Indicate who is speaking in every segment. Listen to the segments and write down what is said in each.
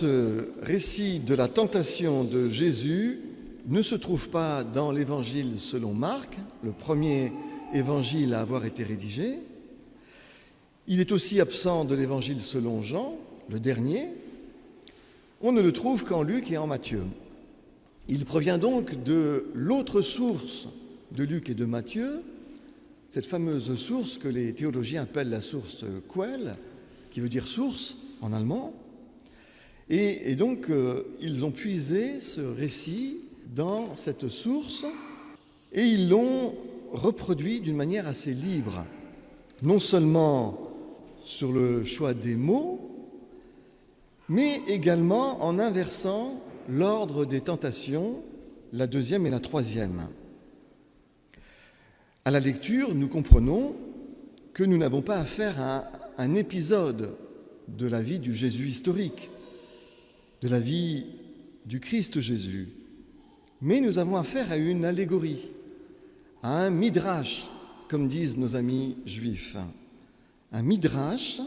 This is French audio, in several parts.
Speaker 1: ce récit de la tentation de Jésus ne se trouve pas dans l'évangile selon Marc, le premier évangile à avoir été rédigé. Il est aussi absent de l'évangile selon Jean, le dernier. On ne le trouve qu'en Luc et en Matthieu. Il provient donc de l'autre source de Luc et de Matthieu, cette fameuse source que les théologiens appellent la source Quelle, qui veut dire source en allemand. Et donc, ils ont puisé ce récit dans cette source et ils l'ont reproduit d'une manière assez libre, non seulement sur le choix des mots, mais également en inversant l'ordre des tentations, la deuxième et la troisième. À la lecture, nous comprenons que nous n'avons pas affaire à un épisode de la vie du Jésus historique, de la vie du Christ Jésus, mais nous avons affaire à une allégorie, à un midrash, comme disent nos amis juifs. Un midrash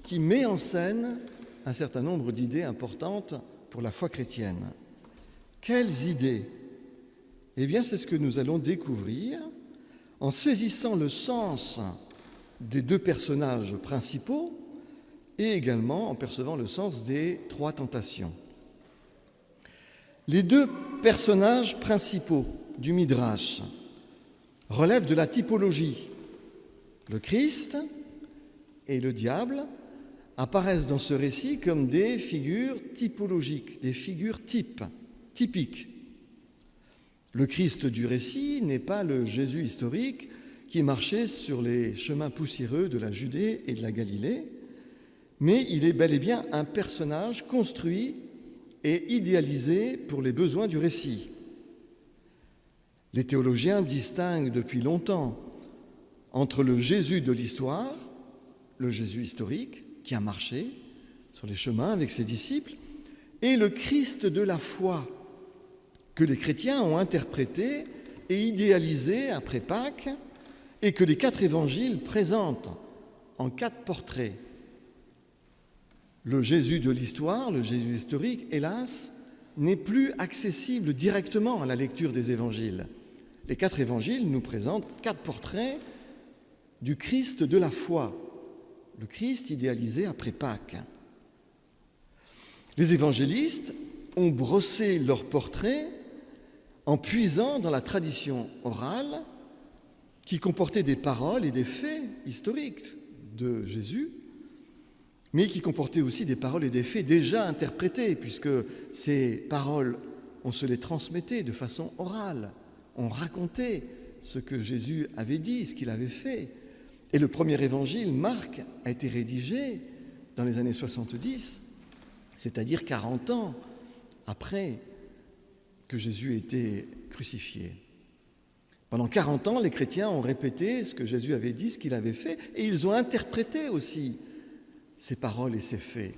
Speaker 1: qui met en scène un certain nombre d'idées importantes pour la foi chrétienne. Quelles idées? Eh bien, c'est ce que nous allons découvrir en saisissant le sens des deux personnages principaux et également en percevant le sens des trois tentations. Les deux personnages principaux du Midrash relèvent de la typologie. Le Christ et le diable apparaissent dans ce récit comme des figures typologiques, des figures typiques. Le Christ du récit n'est pas le Jésus historique qui marchait sur les chemins poussiéreux de la Judée et de la Galilée, mais il est bel et bien un personnage construit et idéalisé pour les besoins du récit. Les théologiens distinguent depuis longtemps entre le Jésus de l'histoire, le Jésus historique, qui a marché sur les chemins avec ses disciples, et le Christ de la foi, que les chrétiens ont interprété et idéalisé après Pâques, et que les 4 évangiles présentent en 4 portraits. Le Jésus de l'histoire, le Jésus historique, hélas, n'est plus accessible directement à la lecture des évangiles. Les 4 évangiles nous présentent 4 portraits du Christ de la foi, le Christ idéalisé après Pâques. Les évangélistes ont brossé leur portrait en puisant dans la tradition orale qui comportait des paroles et des faits historiques de Jésus, mais qui comportait aussi des paroles et des faits déjà interprétés, puisque ces paroles, on se les transmettait de façon orale, on racontait ce que Jésus avait dit, ce qu'il avait fait. Et le premier évangile, Marc, a été rédigé dans les années 70, c'est-à-dire 40 ans après que Jésus ait été crucifié. Pendant 40 ans, les chrétiens ont répété ce que Jésus avait dit, ce qu'il avait fait, et ils ont interprété aussi ces paroles et ces faits.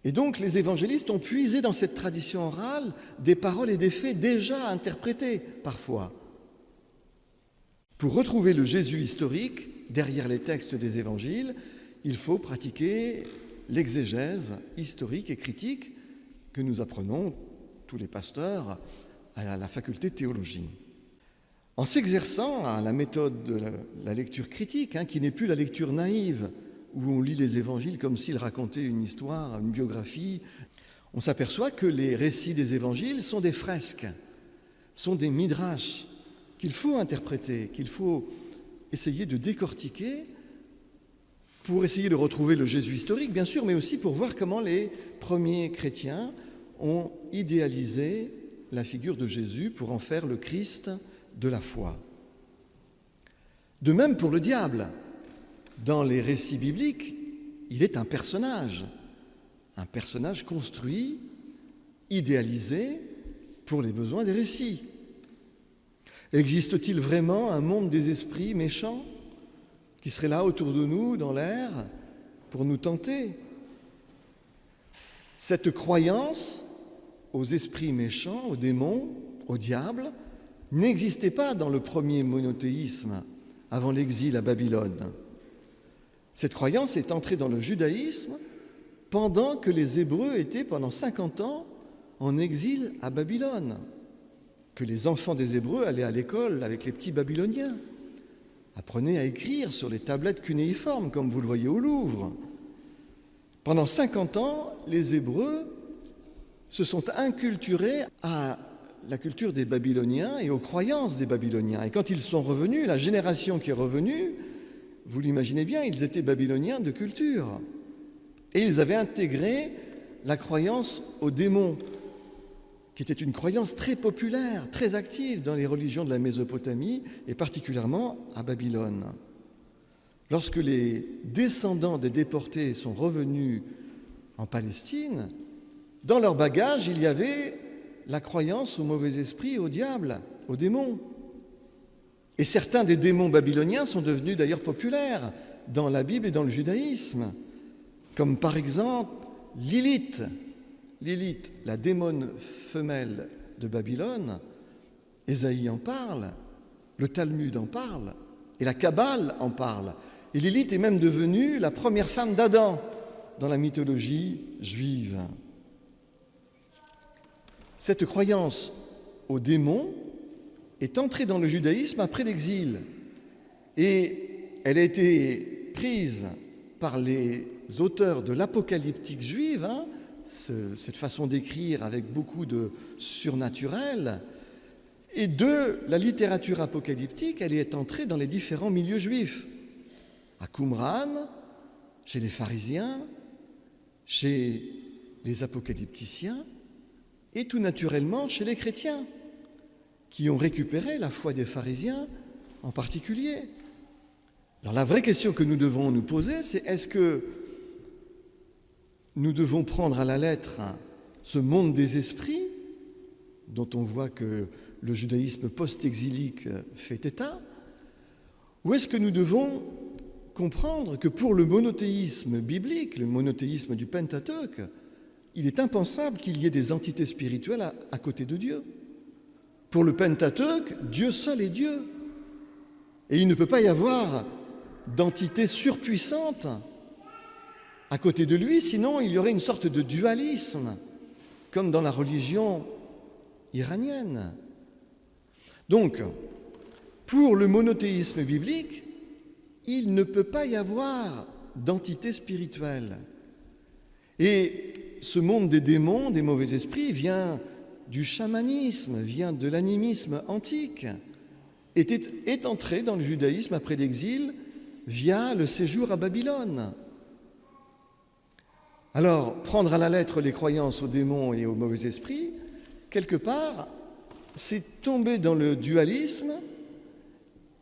Speaker 1: Et donc, les évangélistes ont puisé dans cette tradition orale des paroles et des faits déjà interprétés parfois. Pour retrouver le Jésus historique derrière les textes des évangiles, il faut pratiquer l'exégèse historique et critique que nous apprenons, tous les pasteurs, à la faculté de théologie. En s'exerçant à la méthode de la lecture critique, qui n'est plus la lecture naïve, où on lit les évangiles comme s'ils racontaient une histoire, une biographie, on s'aperçoit que les récits des évangiles sont des fresques, sont des midrash qu'il faut interpréter, qu'il faut essayer de décortiquer pour essayer de retrouver le Jésus historique, bien sûr, mais aussi pour voir comment les premiers chrétiens ont idéalisé la figure de Jésus pour en faire le Christ de la foi. De même pour le diable. Dans les récits bibliques, il est un personnage construit, idéalisé pour les besoins des récits. Existe-t-il vraiment un monde des esprits méchants qui serait là autour de nous, dans l'air, pour nous tenter? Cette croyance aux esprits méchants, aux démons, au diable, n'existait pas dans le premier monothéisme avant l'exil à Babylone. Cette croyance est entrée dans le judaïsme pendant que les Hébreux étaient pendant 50 ans en exil à Babylone, que les enfants des Hébreux allaient à l'école avec les petits Babyloniens, apprenaient à écrire sur les tablettes cunéiformes, comme vous le voyez au Louvre. Pendant 50 ans, les Hébreux se sont inculturés à la culture des Babyloniens et aux croyances des Babyloniens. Et quand ils sont revenus, la génération qui est revenue, vous l'imaginez bien, ils étaient Babyloniens de culture. Et ils avaient intégré la croyance aux démons, qui était une croyance très populaire, très active dans les religions de la Mésopotamie et particulièrement à Babylone. Lorsque les descendants des déportés sont revenus en Palestine, dans leur bagage, il y avait la croyance aux mauvais esprits, au diable, aux démons. Et certains des démons babyloniens sont devenus d'ailleurs populaires dans la Bible et dans le judaïsme, comme par exemple Lilith. Lilith, la démone femelle de Babylone, Ésaïe en parle, le Talmud en parle, et la Kabbale en parle. Et Lilith est même devenue la première femme d'Adam dans la mythologie juive. Cette croyance aux démons est entrée dans le judaïsme après l'exil et elle a été prise par les auteurs de l'apocalyptique juive, cette façon d'écrire avec beaucoup de surnaturel, et de la littérature apocalyptique, elle est entrée dans les différents milieux juifs, à Qumran, chez les pharisiens, chez les apocalypticiens, et tout naturellement chez les chrétiens, qui ont récupéré la foi des pharisiens en particulier. Alors la vraie question que nous devons nous poser, c'est est-ce que nous devons prendre à la lettre ce monde des esprits, dont on voit que le judaïsme post-exilique fait état, ou est-ce que nous devons comprendre que pour le monothéisme biblique, le monothéisme du Pentateuque, il est impensable qu'il y ait des entités spirituelles à côté de Dieu. Pour le Pentateuque, Dieu seul est Dieu. Et il ne peut pas y avoir d'entité surpuissante à côté de lui, sinon il y aurait une sorte de dualisme, comme dans la religion iranienne. Donc, pour le monothéisme biblique, il ne peut pas y avoir d'entité spirituelle. Et ce monde des démons, des mauvais esprits, vient du chamanisme, vient de l'animisme antique, est entré dans le judaïsme après l'exil via le séjour à Babylone. Alors, prendre à la lettre les croyances aux démons et aux mauvais esprits, quelque part, c'est tomber dans le dualisme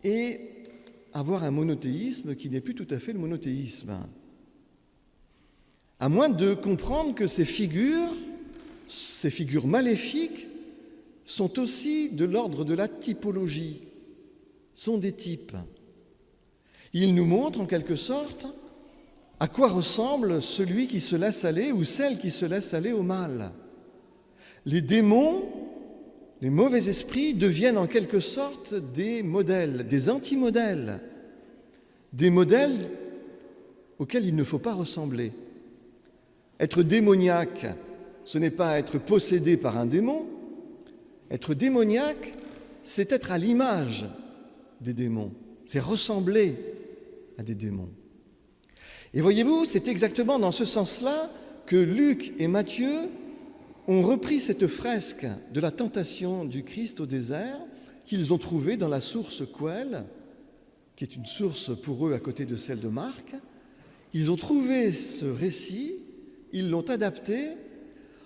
Speaker 1: et avoir un monothéisme qui n'est plus tout à fait le monothéisme. À moins de comprendre que ces figures maléfiques, sont aussi de l'ordre de la typologie, sont des types. Ils nous montrent en quelque sorte à quoi ressemble celui qui se laisse aller ou celle qui se laisse aller au mal. Les démons, les mauvais esprits deviennent en quelque sorte des modèles, des antimodèles, des modèles auxquels il ne faut pas ressembler. Être démoniaque, ce n'est pas être possédé par un démon. Être démoniaque, c'est être à l'image des démons, c'est ressembler à des démons. Et voyez-vous, c'est exactement dans ce sens-là que Luc et Matthieu ont repris cette fresque de la tentation du Christ au désert qu'ils ont trouvée dans la source Coël, qui est une source pour eux à côté de celle de Marc. Ils ont trouvé ce récit, ils l'ont adapté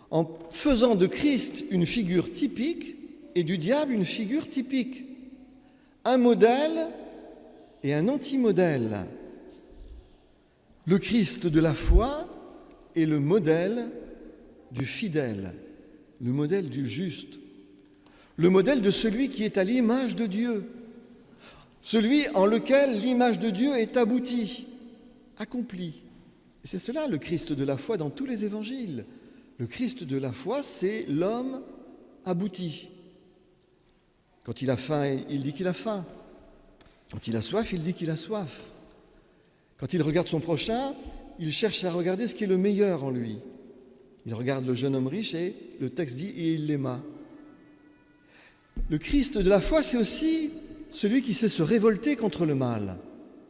Speaker 1: en faisant de Christ une figure typique et du diable une figure typique. Un modèle et un antimodèle. Le Christ de la foi est le modèle du fidèle, le modèle du juste, le modèle de celui qui est à l'image de Dieu, celui en lequel l'image de Dieu est aboutie, accomplie. Et c'est cela le Christ de la foi dans tous les évangiles. Le Christ de la foi, c'est l'homme abouti. Quand il a faim, il dit qu'il a faim. Quand il a soif, il dit qu'il a soif. Quand il regarde son prochain, il cherche à regarder ce qui est le meilleur en lui. Il regarde le jeune homme riche et le texte dit « et il l'aima ». Le Christ de la foi, c'est aussi celui qui sait se révolter contre le mal,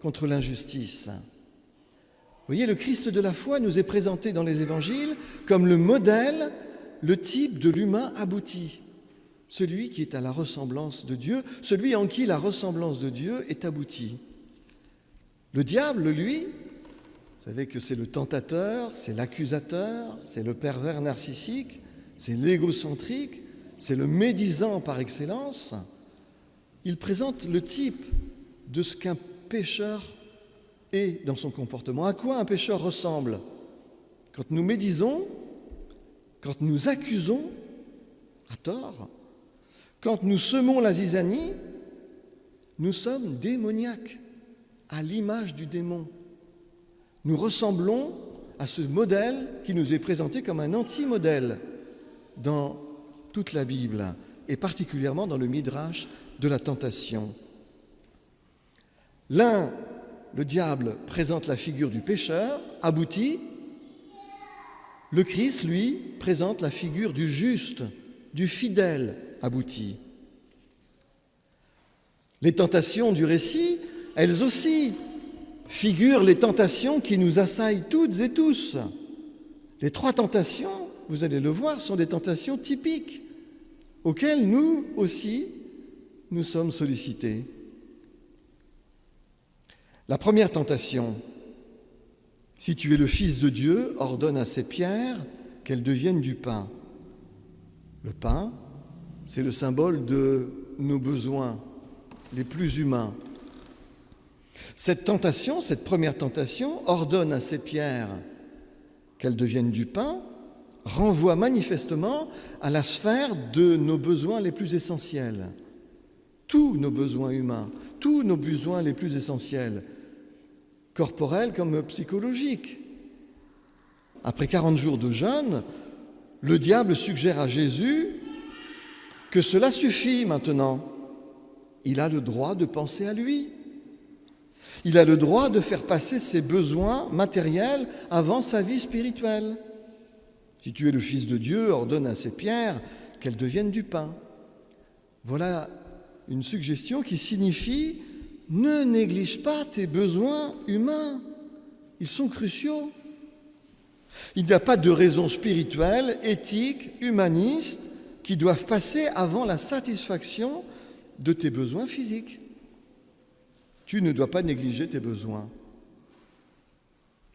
Speaker 1: contre l'injustice. Vous voyez, le Christ de la foi nous est présenté dans les évangiles comme le modèle, le type de l'humain abouti, celui qui est à la ressemblance de Dieu, celui en qui la ressemblance de Dieu est aboutie. Le diable, lui, vous savez que c'est le tentateur, c'est l'accusateur, c'est le pervers narcissique, c'est l'égocentrique, c'est le médisant par excellence. Il présente le type de ce qu'un pécheur est dans son comportement. À quoi un pécheur ressemble? Quand nous médisons, quand nous accusons à tort, quand nous semons la zizanie, nous sommes démoniaques, à l'image du démon. Nous ressemblons à ce modèle qui nous est présenté comme un anti-modèle dans toute la Bible, et particulièrement dans le Midrash de la tentation. L'un, le diable, présente la figure du pécheur, abouti. Le Christ, lui, présente la figure du juste, du fidèle, abouti. Les tentations du récit, elles aussi, figurent les tentations qui nous assaillent toutes et tous. Les 3 tentations, vous allez le voir, sont des tentations typiques auxquelles nous aussi, nous sommes sollicités. La première tentation, si tu es le Fils de Dieu, ordonne à ces pierres qu'elles deviennent du pain. Le pain, c'est le symbole de nos besoins les plus humains. Cette tentation, cette première tentation, ordonne à ces pierres qu'elles deviennent du pain, renvoie manifestement à la sphère de nos besoins les plus essentiels. Tous nos besoins humains, tous nos besoins les plus essentiels, corporels comme psychologiques. Après 40 jours de jeûne, le diable suggère à Jésus que cela suffit maintenant. Il a le droit de penser à lui. Il a le droit de faire passer ses besoins matériels avant sa vie spirituelle. Si tu es le Fils de Dieu, ordonne à ces pierres qu'elles deviennent du pain. Voilà une suggestion qui signifie « ne néglige pas tes besoins humains, ils sont cruciaux ». Il n'y a pas de raisons spirituelles, éthiques, humanistes qui doivent passer avant la satisfaction de tes besoins physiques. Tu ne dois pas négliger tes besoins.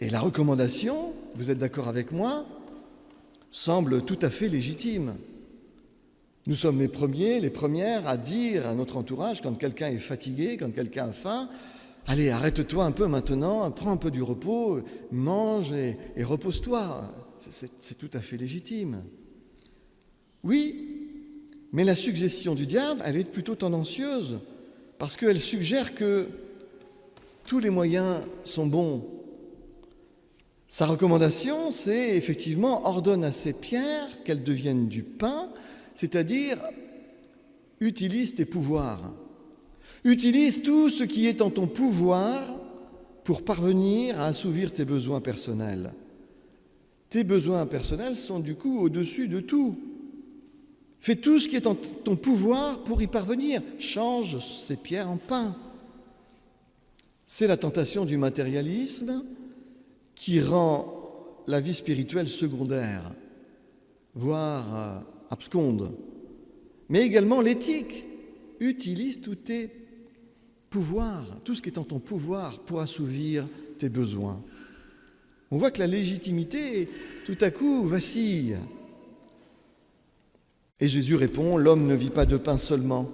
Speaker 1: Et la recommandation, vous êtes d'accord avec moi, semble tout à fait légitime. Nous sommes les premiers, les premières à dire à notre entourage, quand quelqu'un est fatigué, quand quelqu'un a faim, « Allez, arrête-toi un peu maintenant, prends un peu du repos, mange et repose-toi. » C'est tout à fait légitime. Oui, mais la suggestion du diable, elle est plutôt tendancieuse, parce qu'elle suggère que tous les moyens sont bons. Sa recommandation, c'est effectivement « ordonne à ces pierres qu'elles deviennent du pain », c'est-à-dire « utilise tes pouvoirs ». Utilise tout ce qui est en ton pouvoir pour parvenir à assouvir tes besoins personnels. Tes besoins personnels sont du coup au-dessus de tout. Fais tout ce qui est en ton pouvoir pour y parvenir. Change ces pierres en pain. C'est la tentation du matérialisme qui rend la vie spirituelle secondaire, voire absconde. Mais également l'éthique. Utilise tous tes pouvoirs, tout ce qui est en ton pouvoir pour assouvir tes besoins. On voit que la légitimité, tout à coup, vacille. Et Jésus répond, « L'homme ne vit pas de pain seulement. »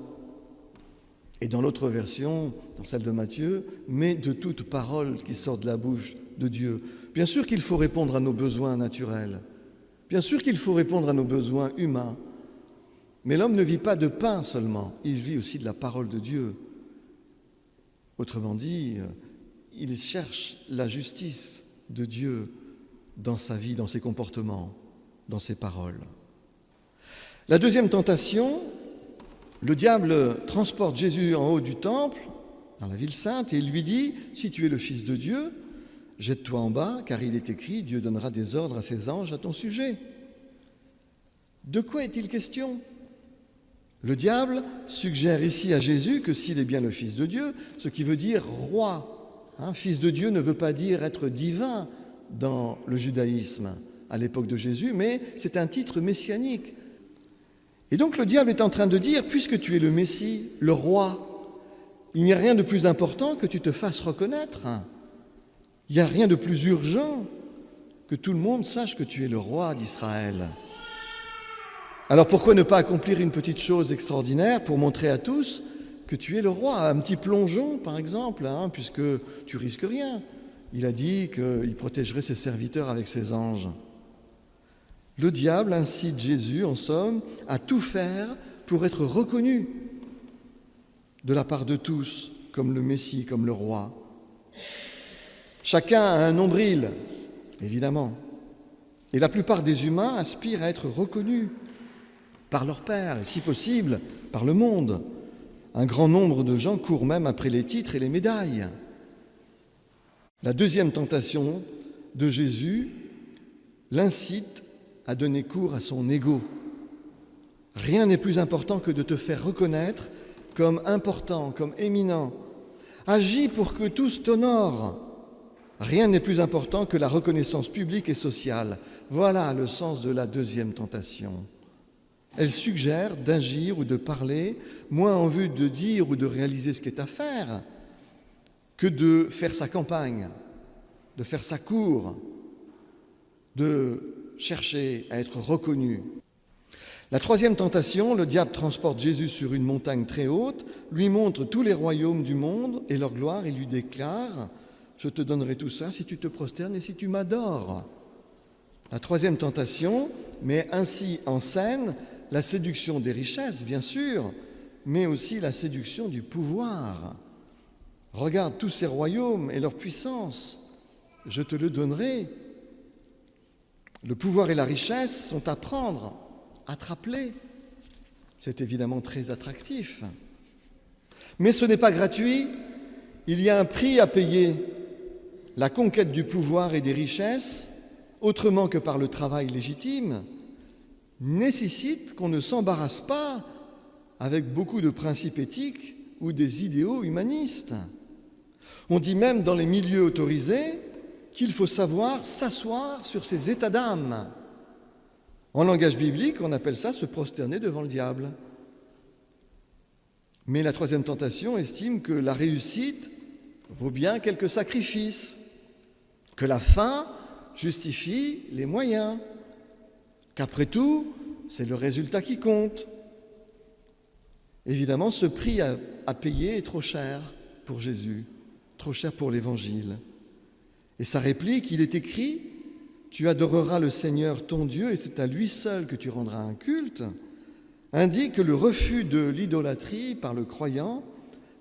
Speaker 1: Et dans l'autre version, dans celle de Matthieu, « mais de toute parole qui sort de la bouche de Dieu. » Bien sûr qu'il faut répondre à nos besoins naturels. Bien sûr qu'il faut répondre à nos besoins humains. Mais l'homme ne vit pas de pain seulement, il vit aussi de la parole de Dieu. Autrement dit, il cherche la justice de Dieu dans sa vie, dans ses comportements, dans ses paroles. La deuxième tentation, le diable transporte Jésus en haut du temple, dans la ville sainte, et il lui dit « Si tu es le Fils de Dieu, Jette-toi en bas, car il est écrit, Dieu donnera des ordres à ses anges à ton sujet. De quoi est-il question ? Le diable suggère ici à Jésus que s'il est bien le Fils de Dieu, ce qui veut dire roi. Fils de Dieu ne veut pas dire être divin dans le judaïsme à l'époque de Jésus, mais c'est un titre messianique. Et donc le diable est en train de dire, puisque tu es le Messie, le roi, il n'y a rien de plus important que tu te fasses reconnaître. Il n'y a rien de plus urgent que tout le monde sache que tu es le roi d'Israël. Alors pourquoi ne pas accomplir une petite chose extraordinaire pour montrer à tous que tu es le roi ? Un petit plongeon, par exemple, puisque tu risques rien. Il a dit qu'il protégerait ses serviteurs avec ses anges. Le diable incite Jésus, en somme, à tout faire pour être reconnu de la part de tous comme le Messie, comme le roi. Chacun a un nombril, évidemment. Et la plupart des humains aspirent à être reconnus par leur père, et si possible, par le monde. Un grand nombre de gens courent même après les titres et les médailles. La deuxième tentation de Jésus l'incite à donner cours à son ego. Rien n'est plus important que de te faire reconnaître comme important, comme éminent. Agis pour que tous t'honorent. Rien n'est plus important que la reconnaissance publique et sociale. Voilà le sens de la deuxième tentation. Elle suggère d'agir ou de parler moins en vue de dire ou de réaliser ce qui est à faire que de faire sa campagne, de faire sa cour, de chercher à être reconnu. La troisième tentation, le diable transporte Jésus sur une montagne très haute, lui montre tous les royaumes du monde et leur gloire et lui déclare « Je te donnerai tout ça si tu te prosternes et si tu m'adores ». La troisième tentation met ainsi en scène la séduction des richesses, bien sûr, mais aussi la séduction du pouvoir. Regarde tous ces royaumes et leur puissance, je te le donnerai. Le pouvoir et la richesse sont à prendre, attrape-les. C'est évidemment très attractif. Mais ce n'est pas gratuit, il y a un prix à payer. La conquête du pouvoir et des richesses, autrement que par le travail légitime, nécessite qu'on ne s'embarrasse pas avec beaucoup de principes éthiques ou des idéaux humanistes. On dit même dans les milieux autorisés qu'il faut savoir s'asseoir sur ses états d'âme. En langage biblique, on appelle ça se prosterner devant le diable. Mais la troisième tentation estime que la réussite vaut bien quelques sacrifices, que la fin justifie les moyens, qu'après tout, c'est le résultat qui compte. Évidemment, ce prix à payer est trop cher pour Jésus, trop cher pour l'Évangile. Et sa réplique, il est écrit « Tu adoreras le Seigneur ton Dieu et c'est à lui seul que tu rendras un culte », indique que le refus de l'idolâtrie par le croyant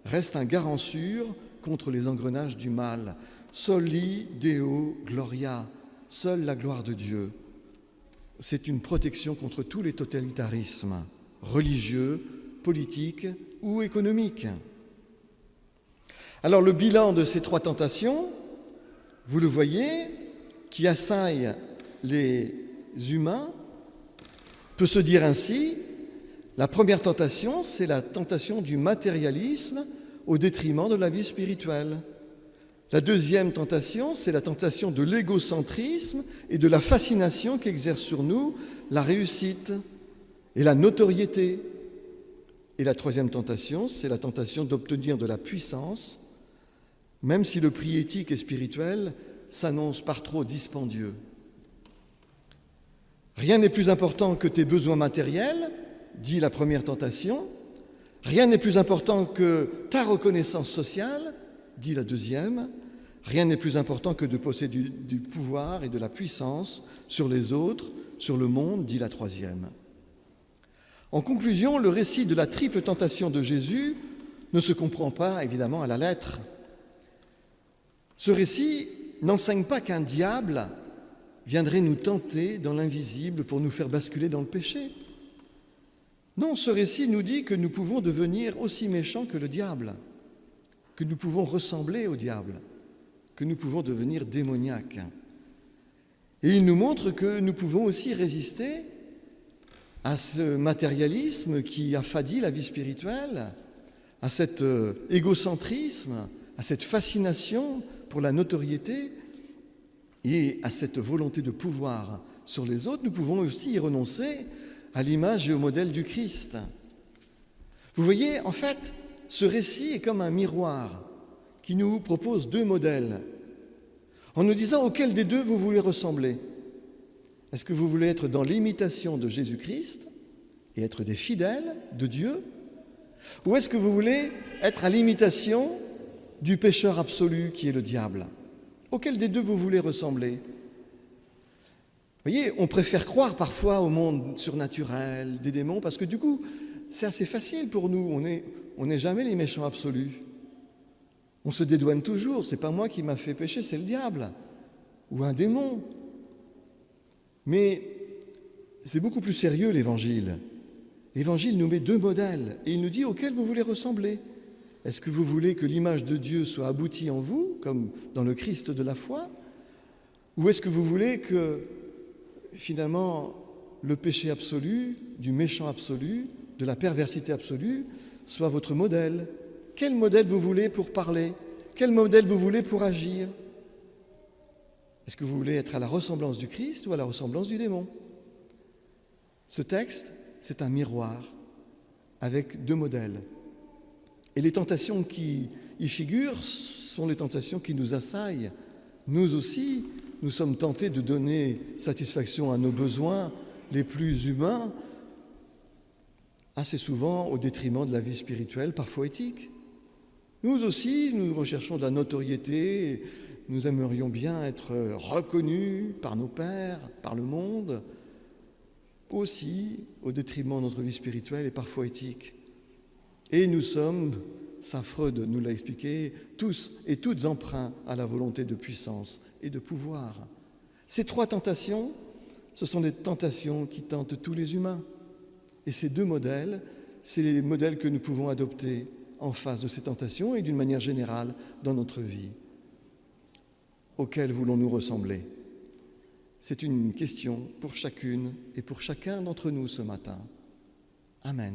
Speaker 1: reste un garant sûr contre les engrenages du mal. Soli Deo Gloria, seule la gloire de Dieu. C'est une protection contre tous les totalitarismes religieux, politiques ou économiques. Alors le bilan de ces trois tentations, vous le voyez, qui assaillent les humains, peut se dire ainsi, la première tentation, c'est la tentation du matérialisme au détriment de la vie spirituelle. La deuxième tentation, c'est la tentation de l'égocentrisme et de la fascination qu'exerce sur nous la réussite et la notoriété. Et la troisième tentation, c'est la tentation d'obtenir de la puissance, même si le prix éthique et spirituel s'annonce par trop dispendieux. Rien n'est plus important que tes besoins matériels, dit la première tentation. Rien n'est plus important que ta reconnaissance sociale, dit la deuxième. Rien n'est plus important que de posséder du pouvoir et de la puissance sur les autres, sur le monde, dit la troisième. En conclusion, le récit de la triple tentation de Jésus ne se comprend pas, évidemment, à la lettre. Ce récit n'enseigne pas qu'un diable viendrait nous tenter dans l'invisible pour nous faire basculer dans le péché. Non, ce récit nous dit que nous pouvons devenir aussi méchants que le diable, que nous pouvons ressembler au diable. que nous pouvons devenir démoniaques. Et il nous montre que nous pouvons aussi résister à ce matérialisme qui affadit la vie spirituelle, à cet égocentrisme, à cette fascination pour la notoriété et à cette volonté de pouvoir sur les autres. Nous pouvons aussi y renoncer à l'image et au modèle du Christ. Vous voyez, en fait, ce récit est comme un miroir qui nous propose deux modèles, en nous disant auquel des deux vous voulez ressembler. Est-ce que vous voulez être dans l'imitation de Jésus-Christ et être des fidèles de Dieu, ou est-ce que vous voulez être à l'imitation du pécheur absolu qui est le diable? Auquel des deux vous voulez ressembler? Vous voyez, on préfère croire parfois au monde surnaturel, des démons, parce que du coup, c'est assez facile pour nous. On n'est jamais les méchants absolus. On se dédouane toujours. C'est pas moi qui m'a fait pécher, c'est le diable ou un démon. Mais c'est beaucoup plus sérieux, l'Évangile. L'Évangile nous met deux modèles et il nous dit auxquels vous voulez ressembler. Est-ce que vous voulez que l'image de Dieu soit aboutie en vous, comme dans le Christ de la foi, ou est-ce que vous voulez que, finalement, le péché absolu, du méchant absolu, de la perversité absolue, soit votre modèle? Quel modèle vous voulez pour parler? Quel modèle vous voulez pour agir? Est-ce que vous voulez être à la ressemblance du Christ ou à la ressemblance du démon? Ce texte, c'est un miroir avec deux modèles. Et les tentations qui y figurent sont les tentations qui nous assaillent. Nous aussi, nous sommes tentés de donner satisfaction à nos besoins les plus humains, assez souvent au détriment de la vie spirituelle, parfois éthique. Nous aussi, nous recherchons de la notoriété, nous aimerions bien être reconnus par nos pairs, par le monde, aussi au détriment de notre vie spirituelle et parfois éthique. Et nous sommes, saint Freud nous l'a expliqué, tous et toutes emprunts à la volonté de puissance et de pouvoir. Ces trois tentations, ce sont des tentations qui tentent tous les humains. Et ces deux modèles, c'est les modèles que nous pouvons adopter en face de ces tentations et d'une manière générale dans notre vie. Auxquels voulons-nous ressembler? C'est une question pour chacune et pour chacun d'entre nous ce matin. Amen.